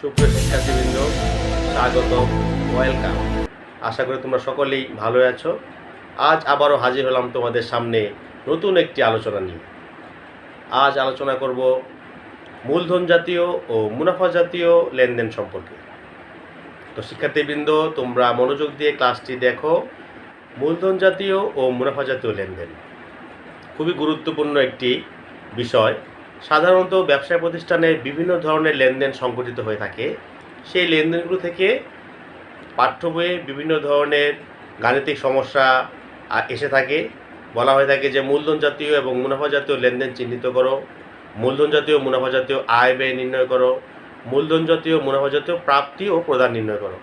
সুপ্রিয় শিক্ষার্থীবৃন্দ, স্বাগত, ওয়েলকাম। আশা করি তোমরা সকলেই ভালো আছো। আজ আবারও হাজির হলাম তোমাদের সামনে নতুন একটি আলোচনা নিয়ে। আজ আলোচনা করব মূলধন জাতীয় ও মুনাফা জাতীয় লেনদেন সম্পর্কে। তো শিক্ষার্থীবৃন্দ, তোমরা মনোযোগ দিয়ে ক্লাসটি দেখো। মূলধন জাতীয় ও মুনাফা জাতীয় লেনদেন খুবই গুরুত্বপূর্ণ একটি বিষয়। সাধারণত ব্যবসায় প্রতিষ্ঠানে বিভিন্ন ধরনের লেনদেন সংঘটিত হয়ে থাকে। সেই লেনদেনগুলো থেকে পাঠ্য বইয়ে বিভিন্ন ধরনের গাণিতিক সমস্যা এসে থাকে। বলা হয়ে থাকে যে মূলধন জাতীয় এবং মুনাফা জাতীয় লেনদেন চিহ্নিত করো, মূলধন জাতীয় মুনাফা জাতীয় আয় ব্যয় নির্ণয় করো, মূলধন জাতীয় মুনাফা জাতীয় প্রাপ্তি ও প্রদান নির্ণয় করো।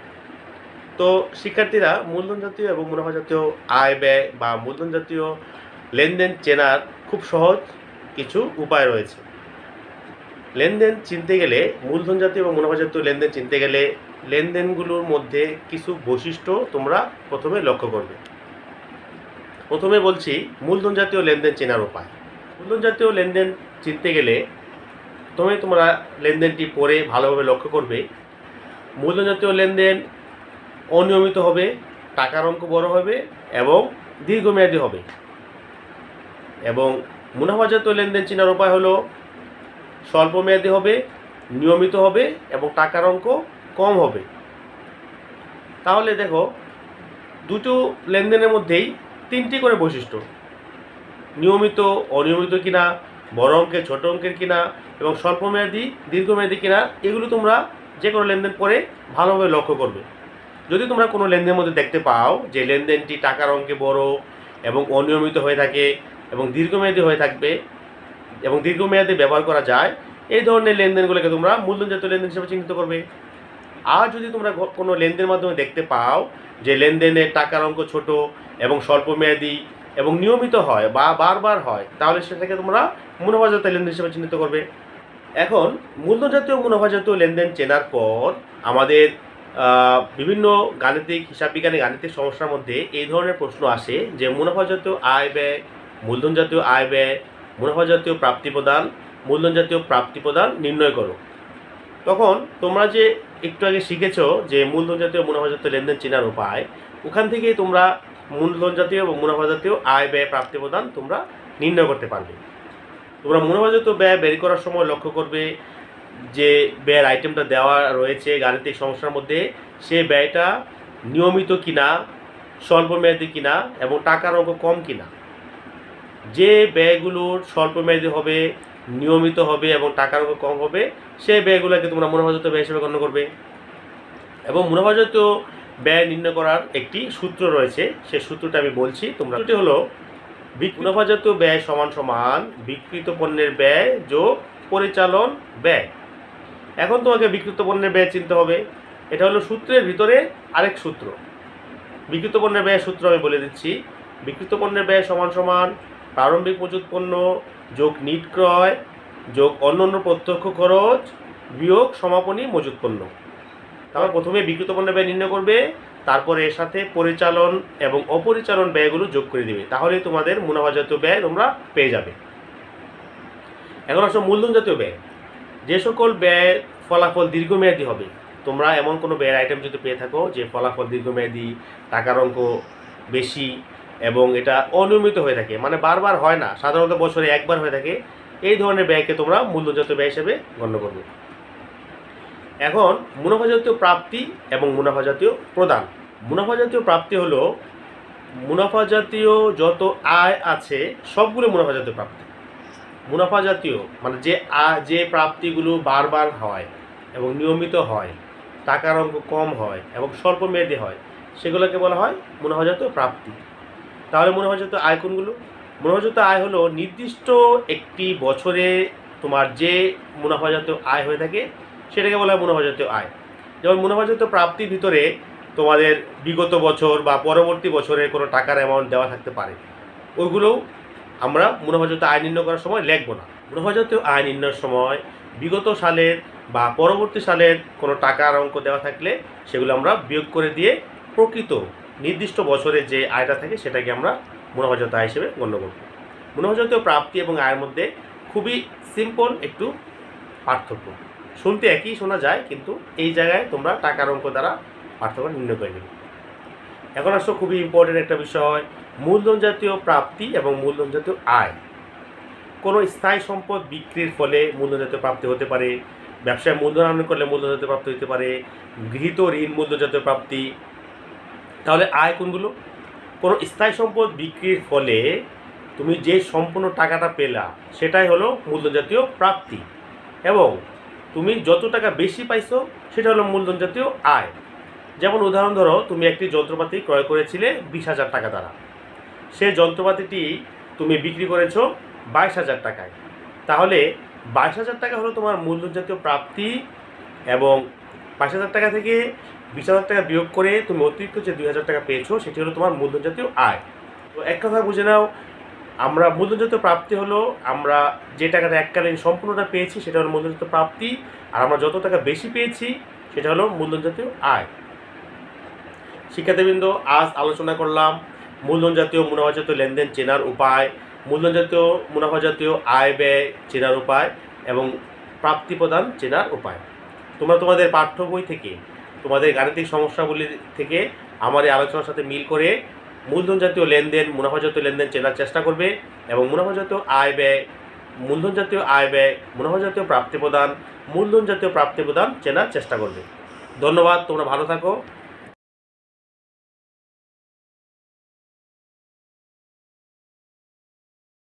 তো শিক্ষার্থীরা, মূলধন জাতীয় এবং মুনাফা জাতীয় আয় ব্যয় বা মূলধন জাতীয় লেনদেন চেনার খুব সহজ কিছু উপায় রয়েছে। লেনদেন চিনতে গেলে, মূলধন জাতীয় এবং মুনাফা জাতীয় লেনদেন চিনতে গেলে লেনদেনগুলোর মধ্যে কিছু বৈশিষ্ট্য তোমরা প্রথমে লক্ষ্য করবে। প্রথমে বলছি মূলধন জাতীয় লেনদেন চেনার উপায়। মূলধন জাতীয় লেনদেন চিনতে গেলে তোমরা লেনদেনটি পড়ে ভালোভাবে লক্ষ্য করবে। মূলধন জাতীয় লেনদেন অনিয়মিত হবে, টাকার অঙ্ক বড় হবে এবং দীর্ঘমেয়াদী হবে। এবং মুনাফা জাতীয় লেনদেন চেনার উপায় হলো স্বল্পমেয়াদী হবে, নিয়মিত হবে এবং টাকার অঙ্ক কম হবে। তাহলে দেখো, দুটো লেনদেনের মধ্যেই তিনটি করে বৈশিষ্ট্য: নিয়মিত, অনিয়মিত কিনা, বড় অঙ্কের ছোট অঙ্কের কিনা এবং স্বল্পমেয়াদী দীর্ঘমেয়াদী কিনা। এগুলো তোমরা যে কোনো লেনদেন পরে ভালোভাবে লক্ষ্য করবে। যদি তোমরা কোনো লেনদেনের মধ্যে দেখতে পাও যে লেনদেনটি টাকার অঙ্কে বড় এবং অনিয়মিত হয়ে থাকে এবং দীর্ঘমেয়াদী হয়ে থাকবে এবং দীর্ঘমেয়াদে ব্যবহার করা যায়, এই ধরনের লেনদেনগুলোকে তোমরা মূলধন জাতীয় লেনদেন হিসেবে চিহ্নিত করবে। আর যদি তোমরা কোনো লেনদেনের মাধ্যমে দেখতে পাও যে লেনদেনে টাকার অঙ্ক ছোট এবং স্বল্পমেয়াদী এবং নিয়মিত হয় বা বারবার হয়, তাহলে সেটাকে তোমরা মুনাফা জাতীয় লেনদেন হিসেবে চিহ্নিত করবে। এখন মূলধন জাতীয় মুনাফা জাতীয় লেনদেন চেনার পর আমাদের বিভিন্ন গাণিতিক, হিসাব বিজ্ঞানী গাণিতিক সমস্যার মধ্যে এই ধরনের প্রশ্ন আসে যে মুনাফা জাতীয় আয় ব্যয়, মূলধন জাতীয় আয় ব্যয়, মুনাফা জাতীয় প্রাপ্তি প্রদান, মূলধন জাতীয় প্রাপ্তি প্রদান নির্ণয় করো। তখন তোমরা যে একটু আগে শিখেছো যে মূলধন জাতীয় মুনাফা জাতীয় লেনদেন চেনার উপায়, ওখান থেকেই তোমরা মূলধন জাতীয় এবং মুনাফা জাতীয় আয় ব্যয় প্রাপ্তি প্রদান তোমরা নির্ণয় করতে পারবে। তোমরা মুনাফা জাতীয় ব্যয় বের করার সময় লক্ষ্য করবে যে ব্যয়ের আইটেমটা দেওয়া রয়েছে গাণিতিক সমস্যার মধ্যে, সে ব্যয়টা নিয়মিত কিনা, স্বল্পমেয়াদী কিনা এবং টাকার অঙ্ক কম কিনা। যে ব্যয়গুলোর স্বল্পমেয়াদী হবে, নিয়মিত হবে এবং টাকার অঙ্ক কম হবে, সেই ব্যয়গুলোকে তোমরা মুনাফা জাতীয় ব্যয় হিসেবে গণ্য করবে। এবং মুনাফা জাতীয় ব্যয় নির্ণয় করার একটি সূত্র রয়েছে, সেই সূত্রটা আমি বলছি তোমরা। সূত্রটি হলো মুনাফা জাতীয় ব্যয় সমান সমান বিক্রিত পণ্যের ব্যয় যোগ পরিচালন ব্যয়। এখন তোমাকে বিক্রিত পণ্যের ব্যয় চিনতে হবে। এটা হলো সূত্রের ভিতরে আরেক সূত্র। বিক্রিত পণ্যের ব্যয় সূত্র আমি বলে দিচ্ছি। বিক্রিত পণ্যের ব্যয় সমান সমান প্রারম্ভিক মজুত পণ্য যোগ নিট ক্রয় যোগ অন্যান্য প্রত্যক্ষ খরচ বিয়োগ সমাপনী মজুত পণ্য। তারপর প্রথমে বিক্রিত পণ্যের ব্যয় নির্ণয় করবে, তারপরে এর সাথে পরিচালন এবং অপরিচালন ব্যয়গুলো যোগ করে দিবে। তাহলেই তোমাদের মুনাফা জাতীয় ব্যয় তোমরা পেয়ে যাবে। এখন আসলে মূলধন জাতীয় ব্যয়। যে সকল ব্যয় ফলাফল দীর্ঘমেয়াদী হবে, তোমরা এমন কোনো ব্যয়ের আইটেম যদি পেয়ে থাকো যে ফলাফল দীর্ঘমেয়াদী, টাকার অঙ্ক বেশি এবং এটা অনিয়মিত হয়ে থাকে, মানে বারবার হয় না, সাধারণত বছরে একবার হয়ে থাকে, এই ধরনের ব্যয়কে তোমরা মূলধন জাতীয় ব্যয় হিসেবে গণ্য করবে। এখন মুনাফা জাতীয় প্রাপ্তি এবং মুনাফা জাতীয় প্রদান। মুনাফা জাতীয় প্রাপ্তি হলো মুনাফা জাতীয় যত আয় আছে সবগুলো মুনাফা জাতীয় প্রাপ্তি। মুনাফা জাতীয় মানে যে প্রাপ্তিগুলো বারবার হয় এবং নিয়মিত হয়, টাকার অঙ্ক কম হয় এবং স্বল্পমেয়াদী হয়, সেগুলোকে বলা হয় মুনাফা জাতীয় প্রাপ্তি। তাহলে মুনাফা জাতীয় আয় কোনগুলো? মুনাফা জাতীয় আয় হলো নির্দিষ্ট একটি বছরে তোমার যে মুনাফা জাতীয় আয় হয়ে থাকে সেটাকে বলা হয় মুনাফা জাতীয় আয়। যেমন মুনাফা জাতীয় প্রাপ্তির ভিতরে তোমাদের বিগত বছর বা পরবর্তী বছরে কোনো টাকার অ্যামাউন্ট দেওয়া থাকতে পারে, ওইগুলোও আমরা মুনাফা জাতীয় আয় নির্ণয় করার সময় লিখব না। মুনাফা জাতীয় আয় নির্ণয়ের সময় বিগত সালের বা পরবর্তী সালের কোনো টাকার অঙ্ক দেওয়া থাকলে সেগুলো আমরা বিয়োগ করে দিয়ে প্রকৃত নির্দিষ্ট বছরে যে আয়টা থাকে সেটাকে আমরা মুনাফা জাতীয় আয় হিসেবে গণ্য করব। মুনাফা জাতীয় প্রাপ্তি এবং আয়ের মধ্যে খুবই সিম্পল একটু পার্থক্য। শুনতে একই শোনা যায়, কিন্তু এই জায়গায় তোমরা টাকার অঙ্ক দ্বারা পার্থক্য নির্ণয় করে নেবে। এখন আসলে খুবই ইম্পর্টেন্ট একটা বিষয়, মূলধন জাতীয় প্রাপ্তি এবং মূলধন জাতীয় আয়। কোনো স্থায়ী সম্পদ বিক্রির ফলে মূলধন জাতীয় প্রাপ্তি হতে পারে, ব্যবসায় মূলধন আনয়ন করলে মূলধন জাতীয় প্রাপ্তি হতে পারে, গৃহীত ঋণ মূলধন জাতীয় প্রাপ্তি। তাহলে আয় কোনগুলো? কোনো স্থায়ী সম্পদ বিক্রির ফলে তুমি যে সম্পূর্ণ টাকাটা পেলা সেটাই হলো মূলধন জাতীয় প্রাপ্তি, এবং তুমি যত টাকা বেশি পাইছো সেটা হলো মূলধন জাতীয় আয়। যেমন উদাহরণ ধরো, তুমি একটি যন্ত্রপাতি ক্রয় করেছিলে 20,000 টাকা দ্বারা, সেই যন্ত্রপাতিটি তুমি বিক্রি করেছো 22,000 টাকায়। তাহলে 22,000 টাকা হলো তোমার মূলধন জাতীয় প্রাপ্তি, এবং 22,000 টাকা থেকে 20,000 টাকা বিয়োগ করে তুমি অতিরিক্ত যে 2,000 টাকা পেয়েছো সেটি হলো তোমার মূলধন জাতীয় আয়। তো এক কথা বুঝে নাও, আমরা মূলধন জাতীয় প্রাপ্তি হলো আমরা যে টাকাটা এককালীন সম্পূর্ণটা পেয়েছি সেটা হলো মূলধন জাতীয় প্রাপ্তি, আর আমরা যত টাকা বেশি পেয়েছি সেটা হলো মূলধন জাতীয় আয়। শিক্ষার্থীবৃন্দ, আজ আলোচনা করলাম মূলধন জাতীয় মুনাফা জাতীয় লেনদেন চেনার উপায়, মূলধন জাতীয় মুনাফা জাতীয় আয় ব্যয় চেনার উপায়, এবং প্রাপ্তি প্রদান চেনার উপায়। তোমরা তোমাদের পাঠ্য বই থেকে, তোমাদের গাণিতিক সমস্যাগুলি থেকে আমার এই আলোচনার সাথে মিল করে মূলধন জাতীয় লেনদেন, মুনাফা জাতীয় লেনদেন চেনার চেষ্টা করবে, এবং মুনাফা জাতীয় আয় ব্যয়, মূলধন জাতীয় আয় ব্যয়, মুনাফা জাতীয় প্রাপ্তি প্রদান, মূলধন জাতীয় প্রাপ্তি প্রদান চেনার চেষ্টা করবে। ধন্যবাদ, তোমরা ভালো থাকো।